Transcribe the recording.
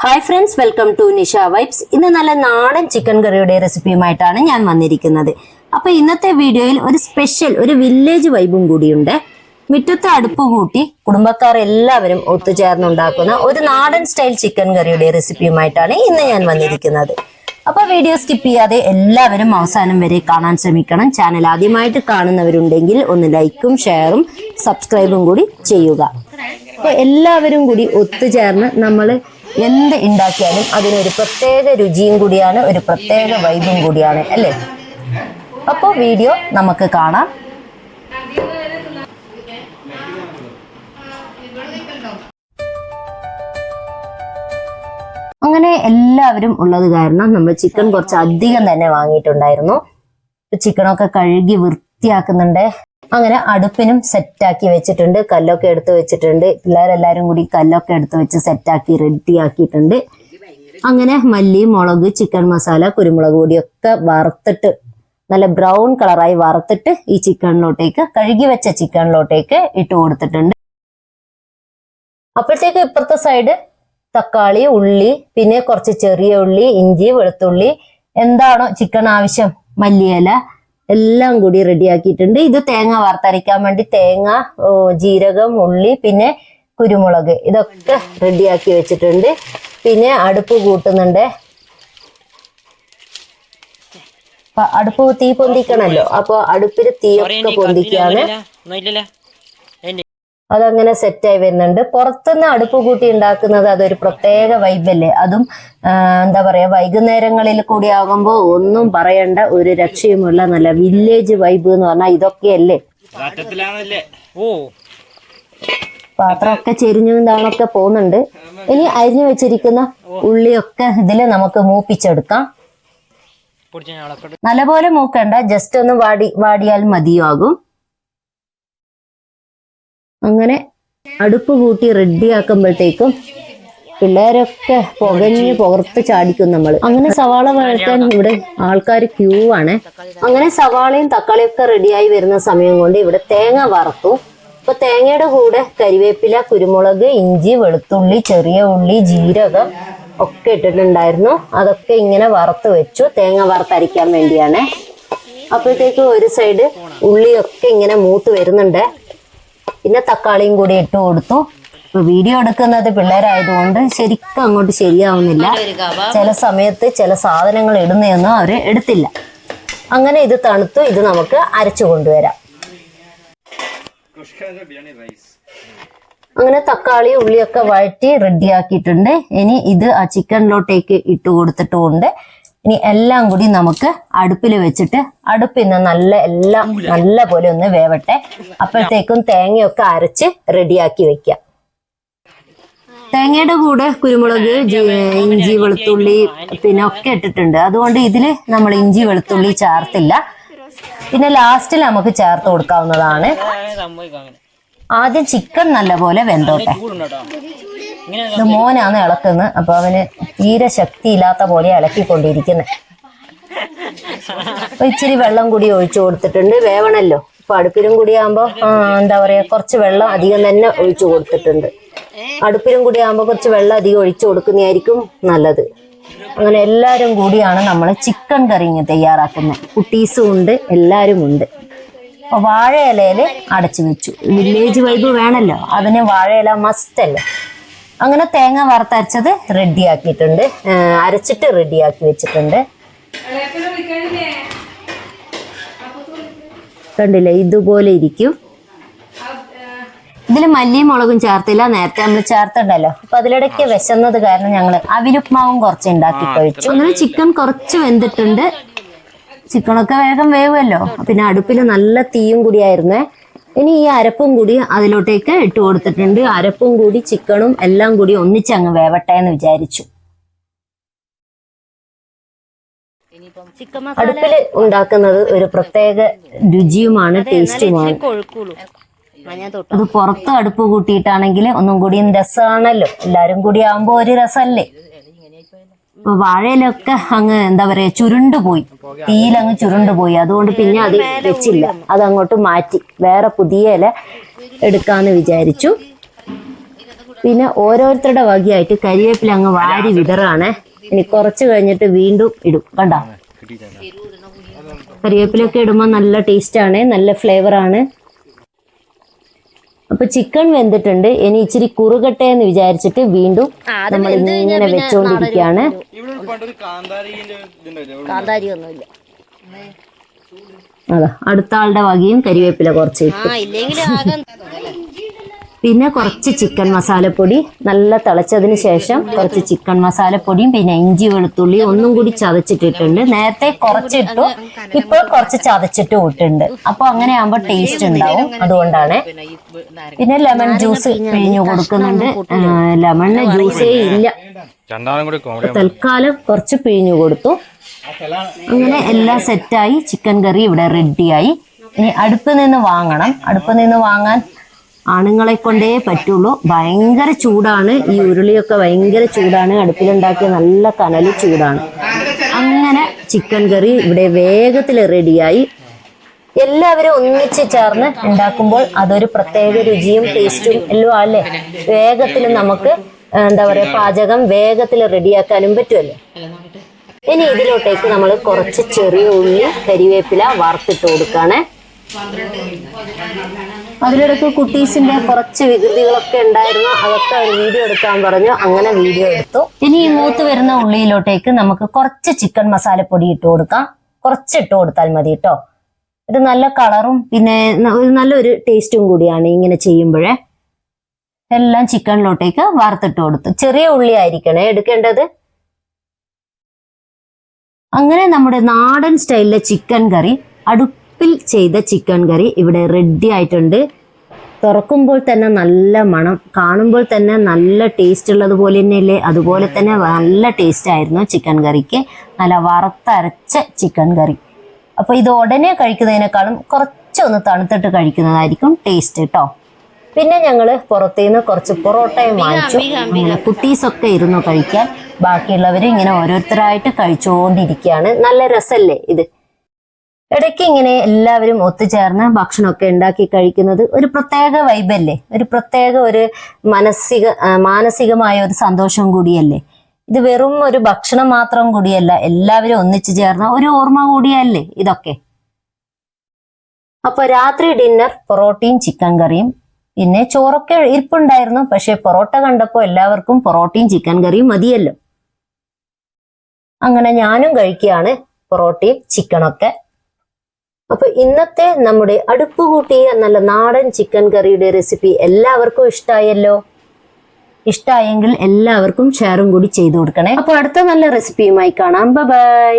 Hi friends, welcome to Nisha vibes. ഇന്ന് നല്ല നാടൻ ചിക്കൻ കറിയുടെ റെസിപ്പിയുമായിട്ടാണ് ഞാൻ വന്നിരിക്കുന്നത്. അപ്പൊ ഇന്നത്തെ വീഡിയോയിൽ ഒരു സ്പെഷ്യൽ ഒരു വില്ലേജ് വൈബും കൂടിയുണ്ട്. മുറ്റത്ത് അടുപ്പ് കൂട്ടി കുടുംബക്കാർ എല്ലാവരും ഒത്തുചേർന്നുണ്ടാക്കുന്ന ഒരു നാടൻ സ്റ്റൈൽ ചിക്കൻ കറിയുടെ റെസിപ്പിയുമായിട്ടാണ് ഇന്ന് ഞാൻ വന്നിരിക്കുന്നത്. അപ്പൊ വീഡിയോ സ്കിപ്പ് ചെയ്യാതെ എല്ലാവരും അവസാനം വരെ കാണാൻ ശ്രമിക്കണം. ചാനൽ ആദ്യമായിട്ട് കാണുന്നവരുണ്ടെങ്കിൽ ഒന്ന് ലൈക്കും ഷെയറും സബ്സ്ക്രൈബും കൂടി ചെയ്യുക. അപ്പൊ എല്ലാവരും കൂടി ഒത്തുചേർന്ന് നമ്മൾ എന്ത് ഉണ്ടാക്കിയാലും അതിനൊരു പ്രത്യേക രുചിയും കൂടിയാണ്, ഒരു പ്രത്യേക വൈബും കൂടിയാണ് അല്ലേ? അപ്പോൾ വീഡിയോ നമുക്ക് കാണാം. അങ്ങനെ എല്ലാവരും ഉള്ളത് കാരണം നമ്മൾ ചിക്കൻ കുറച്ച് അധികം തന്നെ വാങ്ങിയിട്ടുണ്ടായിരുന്നു. ചിക്കനൊക്കെ കഴുകി വൃത്തിയാക്കുന്നുണ്ട്. അങ്ങനെ അടുപ്പിനും സെറ്റാക്കി വെച്ചിട്ടുണ്ട്, കല്ലൊക്കെ എടുത്ത് വെച്ചിട്ടുണ്ട്. പിള്ളേരെല്ലാരും കൂടി കല്ലൊക്കെ എടുത്ത് വെച്ച് സെറ്റാക്കി റെഡിയാക്കിയിട്ടുണ്ട്. അങ്ങനെ മല്ലി, മുളക്, ചിക്കൻ മസാല, കുരുമുളക് പൊടിയൊക്കെ വറുത്തിട്ട് നല്ല ബ്രൗൺ കളറായി വറുത്തിട്ട് ഈ ചിക്കനിലോട്ടേക്ക്, കഴുകി വെച്ച ചിക്കനിലോട്ടേക്ക് ഇട്ട് കൊടുത്തിട്ടുണ്ട്. അപ്പോഴത്തേക്ക് ഇപ്പുറത്തെ സൈഡ് തക്കാളി, ഉള്ളി, പിന്നെ കുറച്ച് ചെറിയ ഉള്ളി, ഇഞ്ചി, വെളുത്തുള്ളി, എന്താണോ ചിക്കൻ ആവശ്യം, മല്ലിയില എല്ലാം കൂടി റെഡിയാക്കിയിട്ടുണ്ട്. ഇത് തേങ്ങ വറുത്തരയ്ക്കാൻ വേണ്ടി തേങ്ങ, ജീരകം, ഉള്ളി, പിന്നെ കുരുമുളക് ഇതൊക്കെ റെഡിയാക്കി വെച്ചിട്ടുണ്ട്. പിന്നെ അടുപ്പ് കൂട്ടുന്നുണ്ട്. അടുപ്പ് തീ പൊന്തിക്കണല്ലോ, അപ്പൊ അടുപ്പിൽ തീയൊക്കെ പൊന്തിക്കാണ്. അതങ്ങനെ സെറ്റായി വരുന്നുണ്ട്. പുറത്തുനിന്ന് അടുപ്പ് കൂട്ടി ഉണ്ടാക്കുന്നത് അതൊരു പ്രത്യേക വൈബല്ലേ. അതും എന്താ പറയാ, വൈകുന്നേരങ്ങളിൽ കൂടി ആകുമ്പോൾ ഒന്നും പറയണ്ട, ഒരു രക്ഷയുമുള്ള നല്ല വില്ലേജ് വൈബ് എന്ന് പറഞ്ഞാൽ ഇതൊക്കെയല്ലേ. പാത്രമൊക്കെ ചെരിഞ്ഞും താണൊക്കെ പോകുന്നുണ്ട്. ഇനി അരിഞ്ഞു വെച്ചിരിക്കുന്ന ഉള്ളിയൊക്കെ ഇതില് നമുക്ക് മൂപ്പിച്ചെടുക്കാം. നല്ലപോലെ മൂക്കണ്ട, ജസ്റ്റ് ഒന്ന് വാടിയാൽ മതിയാകും. അങ്ങനെ അടുപ്പ് കൂട്ടി റെഡിയാക്കുമ്പോഴത്തേക്കും പിള്ളേരൊക്കെ പുറത്ത് ചാടിക്കും നമ്മൾ. അങ്ങനെ സവാള വഴറ്റാൻ ഇവിടെ ആൾക്കാർ ക്യൂ ആണ്. അങ്ങനെ സവാളയും തക്കാളിയൊക്കെ റെഡിയായി വരുന്ന സമയം കൊണ്ട് ഇവിടെ തേങ്ങ വറുത്തു. അപ്പൊ തേങ്ങയുടെ കൂടെ കരിവേപ്പില, കുരുമുളക്, ഇഞ്ചി, വെളുത്തുള്ളി, ചെറിയ ഉള്ളി, ജീരകം ഒക്കെ ഇട്ടിട്ടുണ്ടായിരുന്നു. അതൊക്കെ ഇങ്ങനെ വറുത്ത് വെച്ചു, തേങ്ങ വറുത്തരയ്ക്കാൻ വേണ്ടിയാണ്. അപ്പോഴത്തേക്കും ഒരു സൈഡ് ഉള്ളിയൊക്കെ ഇങ്ങനെ മൂത്ത് വരുന്നുണ്ട്. പിന്നെ തക്കാളിയും കൂടി ഇട്ട് കൊടുത്തു. ഇപ്പൊ വീഡിയോ എടുക്കുന്നത് പിള്ളേരായതുകൊണ്ട് ശരിക്കും അങ്ങോട്ട് ശരിയാവുന്നില്ല. ചില സമയത്ത് ചില സാധനങ്ങൾ ഇടുന്നതൊന്നും അവര് എടുത്തില്ല. അങ്ങനെ ഇത് തണുത്തു. ഇത് നമുക്ക് അരച്ചു കൊണ്ടുവരാം. അങ്ങനെ തക്കാളി ഉള്ളിയൊക്കെ വഴറ്റി റെഡിയാക്കിയിട്ടുണ്ട്. ഇനി ഇത് ആ ചിക്കനിലോട്ടേക്ക് ഇട്ട് കൊടുത്തിട്ടുമുണ്ട്. ഇനി എല്ലാം കൂടി നമുക്ക് അടുപ്പിൽ വെച്ചിട്ട് അടുപ്പിന്ന് എല്ലാം നല്ല പോലെ ഒന്ന് വേവട്ടെ. അപ്പോഴത്തേക്കും തേങ്ങയൊക്കെ അരച്ച് റെഡിയാക്കി വെക്കാം. തേങ്ങയുടെ കൂടെ കുരുമുളക്, ഇഞ്ചി, വെളുത്തുള്ളി പിന്നെ ഒക്കെ ഇട്ടിട്ടുണ്ട്. അതുകൊണ്ട് ഇതില് നമ്മൾ ഇഞ്ചി വെളുത്തുള്ളി ചേർത്തില്ല. പിന്നെ ലാസ്റ്റിൽ നമുക്ക് ചേർത്ത് കൊടുക്കാവുന്നതാണ്. ആദ്യം ചിക്കൻ നല്ലപോലെ വെന്തോട്ടെ. ഇത് മോനാണ് ഇളക്കുന്നത്, അപ്പൊ അവന് തീരെ ശക്തിയില്ലാത്ത പോലെ ഇളക്കിക്കൊണ്ടിരിക്കുന്നത്. അപ്പൊ ഇച്ചിരി വെള്ളം കൂടി ഒഴിച്ചു കൊടുത്തിട്ടുണ്ട്, വേവണല്ലോ. അപ്പൊ അടുപ്പിലും കൂടി ആകുമ്പോ എന്താ പറയാ, കുറച്ച് വെള്ളം അധികം തന്നെ ഒഴിച്ചു കൊടുത്തിട്ടുണ്ട്. അടുപ്പിലും കൂടി ആകുമ്പോ കുറച്ച് വെള്ളം അധികം ഒഴിച്ചു കൊടുക്കുന്നതായിരിക്കും നല്ലത്. അങ്ങനെ എല്ലാരും കൂടിയാണ് നമ്മൾ ചിക്കൻ കറി തയ്യാറാക്കുന്നത്. കുട്ടീസും ഉണ്ട്, എല്ലാരും ഉണ്ട്. അപ്പൊ വാഴയിലയില് അടച്ചു വെച്ചു. വില്ലേജ് വൈബ് വേണല്ലോ, അതിന് വാഴയില മസ്റ്റ് അല്ലേ. അങ്ങനെ തേങ്ങ വറുത്തരച്ചത് റെഡിയാക്കിയിട്ടുണ്ട്, അരച്ചിട്ട് റെഡിയാക്കി വെച്ചിട്ടുണ്ട്. കണ്ടില്ലേ, ഇതുപോലെ ഇരിക്കും. ഇതിൽ മല്ലിയും മുളകും ചേർത്തില്ല, നേരത്തെ നമ്മൾ ചേർത്തിട്ടല്ലോ. അപ്പൊ അതിലിടയ്ക്ക് വിശന്നത് കാരണം ഞങ്ങൾ അവിലുപ്മാവും കുറച്ച് ഉണ്ടാക്കി കഴിച്ചു. അങ്ങനെ ചിക്കൻ കുറച്ച് വെന്തിട്ടുണ്ട്. ചിക്കനൊക്കെ വേഗം വേവുമല്ലോ. പിന്നെ അടുപ്പിൽ നല്ല തീയും കൂടിയായിരുന്നേ. ഇനി ഈ അരപ്പും കൂടി അതിലോട്ടേക്ക് ഇട്ട് കൊടുത്തിട്ടുണ്ട്. അരപ്പും കൂടി ചിക്കനും എല്ലാം കൂടി ഒന്നിച്ചങ്ങ് വേവട്ടെ എന്ന് വിചാരിച്ചു. അടുപ്പിൽ ഉണ്ടാക്കുന്നത് ഒരു പ്രത്യേക രുചിയുമാണ്, ടേസ്റ്റുമാണ്. അത് പുറത്ത് അടുപ്പ് കൂട്ടിയിട്ടാണെങ്കിൽ ഒന്നും കൂടി രസമാണല്ലോ. എല്ലാരും കൂടി ആവുമ്പോ ഒരു രസമല്ലേ. അപ്പൊ വാഴയിലൊക്കെ അങ്ങ് എന്താ പറയാ ചുരുണ്ടുപോയി, തീയിലങ്ങ് ചുരുണ്ടുപോയി. അതുകൊണ്ട് പിന്നെ അത് വെച്ചില്ല, അതങ്ങോട്ട് മാറ്റി വേറെ പുതിയ ഇല എടുക്കാന്ന് വിചാരിച്ചു. പിന്നെ ഓരോരുത്തരുടെ വകയായിട്ട് കരിവേപ്പില അങ്ങ് വാരി വിതറാണ്. ഇനി കുറച്ച് കഴിഞ്ഞിട്ട് വീണ്ടും ഇടും. കണ്ടോ, കരിവേപ്പിലൊക്കെ ഇടുമ്പോൾ നല്ല ടേസ്റ്റാണ്, നല്ല ഫ്ലേവറാണ്. അപ്പൊ ചിക്കൻ വെന്തിട്ടുണ്ട്. ഇനി ഇച്ചിരി കുറുകട്ടെ എന്ന് വിചാരിച്ചിട്ട് വീണ്ടും നമ്മൾ ഇങ്ങനെ വെച്ചോണ്ടിരിക്കുകയാണ്. അതാ അടുത്ത ആളുടെ വകയും കരിവേപ്പില കുറച്ച് ഇട്ടു. പിന്നെ കുറച്ച് ചിക്കൻ മസാലപ്പൊടി നല്ല തിളച്ചതിന് ശേഷം കുറച്ച് ചിക്കൻ മസാലപ്പൊടിയും പിന്നെ ഇഞ്ചി വെളുത്തുള്ളി ഒന്നും കൂടി ചതച്ചിട്ടിട്ടുണ്ട്. നേരത്തെ കുറച്ചിട്ടു, ഇപ്പോൾ കുറച്ച് ചതച്ചിട്ട് ഇട്ടുണ്ട്. അപ്പൊ അങ്ങനെ ആകുമ്പോൾ ടേസ്റ്റ് ഉണ്ടാവും, അതുകൊണ്ടാണ്. പിന്നെ ലെമൺ ജ്യൂസ് പിഴിഞ്ഞു കൊടുക്കുന്നുണ്ട്. ലെമണിന് ജ്യൂസേ ഇല്ല, തൽക്കാലം കുറച്ച് പിഴിഞ്ഞു കൊടുത്തു. അങ്ങനെ എല്ലാം സെറ്റായി. ചിക്കൻ കറി ഇവിടെ റെഡിയായി. ഇനി അടുപ്പിൽ നിന്ന് വാങ്ങണം. അടുപ്പിൽ നിന്ന് വാങ്ങാൻ ആണുങ്ങളെ കൊണ്ടേ പറ്റുള്ളൂ. ഭയങ്കര ചൂടാണ്, ഈ ഉരുളിയൊക്കെ ഭയങ്കര ചൂടാണ്. അടുപ്പിലുണ്ടാക്കിയ നല്ല കനല് ചൂടാണ്. അങ്ങനെ ചിക്കൻ കറി ഇവിടെ വേഗത്തിൽ റെഡിയായി. എല്ലാവരും ഒന്നിച്ച് ചേർന്ന് ഉണ്ടാക്കുമ്പോൾ അതൊരു പ്രത്യേക രുചിയും ടേസ്റ്റും എല്ലാം അല്ലേ. വേഗത്തിൽ നമുക്ക് എന്താ പറയാ, പാചകം വേഗത്തിൽ റെഡിയാക്കാനും പറ്റുമല്ലോ. ഇനി ഇതിലോട്ടേക്ക് നമ്മൾ കുറച്ച് ചെറിയ ഉള്ളി കരിവേപ്പില വറുത്തിട്ട് കൊടുക്കാണ്. അതിലിടയ്ക്ക് കുട്ടീസിന്റെ കുറച്ച് വികൃതികളൊക്കെ ഉണ്ടായിരുന്നു, അതൊക്കെ വീഡിയോ എടുക്കാൻ പറഞ്ഞു. അങ്ങനെ വീഡിയോ എടുത്തു. ഇനി ഈ മൂത്ത് വരുന്ന ഉള്ളിയിലോട്ടേക്ക് നമുക്ക് കുറച്ച് ചിക്കൻ മസാലപ്പൊടി ഇട്ട് കൊടുക്കാം. കുറച്ച് ഇട്ട് കൊടുത്താൽ മതി കേട്ടോ. ഇത് നല്ല കളറും പിന്നെ നല്ലൊരു ടേസ്റ്റും കൂടിയാണ് ഇങ്ങനെ ചെയ്യുമ്പോഴേ. എല്ലാം ചിക്കനിലോട്ടേക്ക് വറുത്തിട്ട് കൊടുത്തു. ചെറിയ ഉള്ളി ആയിരിക്കണേ എടുക്കേണ്ടത്. അങ്ങനെ നമ്മുടെ നാടൻ സ്റ്റൈലിലെ ചിക്കൻ കറി, അടുപ്പിൽ ചെയ്ത ചിക്കൻ കറി ഇവിടെ റെഡി ആയിട്ടുണ്ട്. തുറക്കുമ്പോൾ തന്നെ നല്ല മണം, കാണുമ്പോൾ തന്നെ നല്ല ടേസ്റ്റ് ഉള്ളതുപോലെ തന്നെയല്ലേ. അതുപോലെ തന്നെ നല്ല ടേസ്റ്റ് ആയിരുന്നു ചിക്കൻ കറിക്ക്. നല്ല വറുത്തരച്ച ചിക്കൻ കറി. അപ്പോൾ ഇത് ഉടനെ കഴിക്കുന്നതിനേക്കാളും കുറച്ചൊന്ന് തണുത്തിട്ട് കഴിക്കുന്നതായിരിക്കും ടേസ്റ്റ് കേട്ടോ. പിന്നെ ഞങ്ങൾ പുറത്തുനിന്ന് കുറച്ച് പൊറോട്ടയും വാങ്ങിച്ചു. അങ്ങനെ കുട്ടീസൊക്കെ ഇരുന്നു കഴിക്കാൻ. ബാക്കിയുള്ളവർ ഇങ്ങനെ ഓരോരുത്തരായിട്ട് കഴിച്ചുകൊണ്ടിരിക്കുകയാണ്. നല്ല രസമല്ലേ ഇത്. ഇടയ്ക്ക് ഇങ്ങനെ എല്ലാവരും ഒത്തുചേർന്ന് ഭക്ഷണമൊക്കെ ഉണ്ടാക്കി കഴിക്കുന്നത് ഒരു പ്രത്യേക വൈബല്ലേ, ഒരു പ്രത്യേക ഒരു മാനസികമായ ഒരു സന്തോഷം കൂടിയല്ലേ. ഇത് വെറും ഒരു ഭക്ഷണം മാത്രം കൂടിയല്ല, എല്ലാവരും ഒന്നിച്ചു ചേർന്ന ഒരു ഓർമ്മ കൂടിയല്ലേ ഇതൊക്കെ. അപ്പൊ രാത്രി ഡിന്നർ പൊറോട്ടയും ചിക്കൻ കറിയും, പിന്നെ ചോറൊക്കെ ഇരിപ്പുണ്ടായിരുന്നു. പക്ഷെ പൊറോട്ട കണ്ടപ്പോൾ എല്ലാവർക്കും പൊറോട്ടയും ചിക്കൻ കറിയും മതിയല്ലോ. അങ്ങനെ ഞാനും കഴിക്കുകയാണ് പൊറോട്ടയും ചിക്കനൊക്കെ. അപ്പൊ ഇന്നത്തെ നമ്മുടെ അടുപ്പ് കൂട്ടിയ നല്ല നാടൻ ചിക്കൻ കറിയുടെ റെസിപ്പി എല്ലാവർക്കും ഇഷ്ടമായല്ലോ. ഇഷ്ടമായെങ്കിൽ എല്ലാവർക്കും ഷെയറും കൂടി ചെയ്തു കൊടുക്കണേ. അപ്പൊ അടുത്ത നല്ല റെസിപ്പിയുമായി കാണാം. ബൈ.